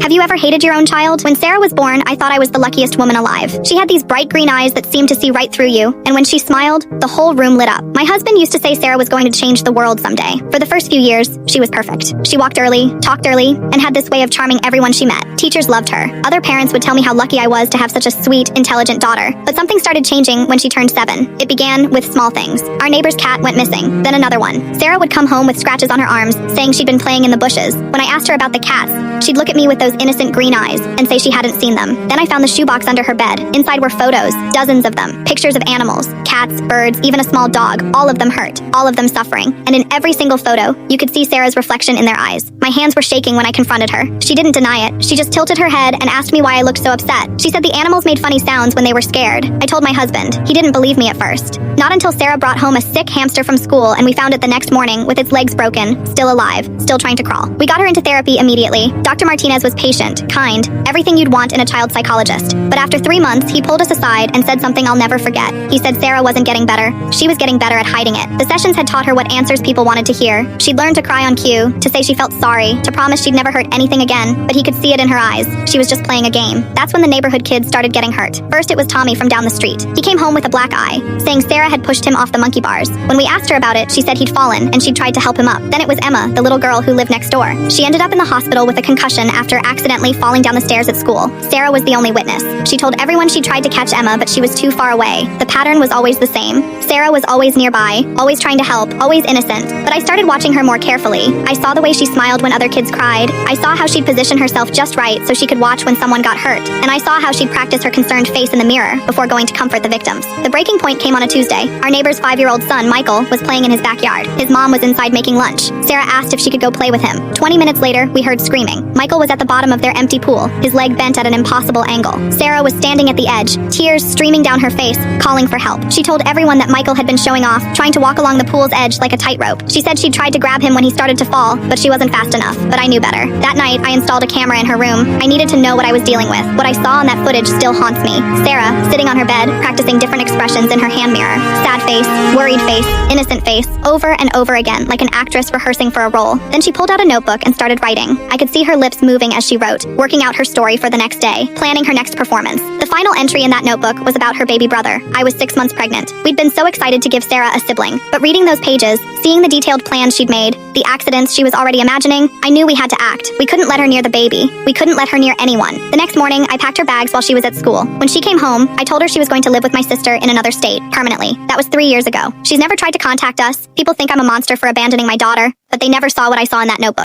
Have you ever hated your own child? When Sarah was born, I thought I was the luckiest woman alive. She had these bright green eyes that seemed to see right through you, and when she smiled, the whole room lit up. My husband used to say Sarah was going to change the world someday. For the first few years, she was perfect. She walked early, talked early, and had this way of charming everyone she met. Teachers loved her. Other parents would tell me how lucky I was to have such a sweet, intelligent daughter. But something started changing when she turned 7. It began with small things. Our neighbor's cat went missing, then another one. Sarah would come home with scratches on her arms, saying she'd been playing in the bushes. When I asked her about the cats, she'd look at me with those innocent green eyes and say she hadn't seen them. Then I found the shoebox under her bed. Inside were photos, dozens of them, pictures of animals, cats, birds, even a small dog, all of them hurt, all of them suffering. And in every single photo, you could see Sarah's reflection in their eyes. My hands were shaking when I confronted her. She didn't deny it. She just tilted her head and asked me why I looked so upset. She said the animals made funny sounds when they were scared. I told my husband. He didn't believe me at first. Not until Sarah brought home a sick hamster from school and we found it the next morning with its legs broken, still alive, still trying to crawl. We got her into therapy immediately. Dr. Martinez was patient, kind, everything you'd want in a child psychologist. But after 3 months, he pulled us aside and said something I'll never forget. He said Sarah wasn't getting better. She was getting better at hiding it. The sessions had taught her what answers people wanted to hear. She'd learned to cry on cue, to say she felt sorry, to promise she'd never hurt anything again, but he could see it in her eyes. She was just playing a game. That's when the neighborhood kids started getting hurt. First, it was Tommy from down the street. He came home with a black eye, saying Sarah had pushed him off the monkey bars. When we asked her about it, she said he'd fallen and she'd tried to help him up. Then it was Emma, the little girl who lived next door. She ended up in the hospital with a concussion after accidentally falling down the stairs at school. Sarah was the only witness. She told everyone she tried to catch Emma, but she was too far away. The pattern was always the same. Sarah was always nearby, always trying to help, always innocent. But I started watching her more carefully. I saw the way she smiled when other kids cried. I saw how she'd position herself just right so she could watch when someone got hurt. And I saw how she'd practice her concerned face in the mirror before going to comfort the victims. The breaking point came on a Tuesday. Our neighbor's 5-year-old son, Michael, was playing in his backyard. His mom was inside making lunch. Sarah asked if she could go play with him. 20 minutes later, we heard screaming. Michael was at the bottom of their empty pool, his leg bent at an impossible angle. Sarah was standing at the edge, tears streaming down her face, calling for help. She told everyone that Michael had been showing off, trying to walk along the pool's edge like a tightrope. She said she'd tried to grab him when he started to fall, but she wasn't fast enough. But I knew better. That night, I installed a camera in her room. I needed to know what I was dealing with. What I saw on that footage still haunts me. Sarah, sitting on her bed, practicing different expressions in her hand mirror. Sad face, worried face, innocent face, over and over again, like an actress rehearsing for a role. Then she pulled out a notebook and started writing. I could see her lips moving as she wrote, working out her story for the next day, planning her next performance. The final entry in that notebook was about her baby brother. I was 6 months pregnant. We'd been so excited to give Sarah a sibling. But reading those pages, seeing the detailed plans she'd made, the accidents she was already imagining, I knew we had to act. We couldn't let her near the baby. We couldn't let her near anyone. The next morning, I packed her bags while she was at school. When she came home, I told her she was going to live with my sister in another state, permanently. That was 3 years ago. She's never tried to contact us. People think I'm a monster for abandoning my daughter, but they never saw what I saw in that notebook.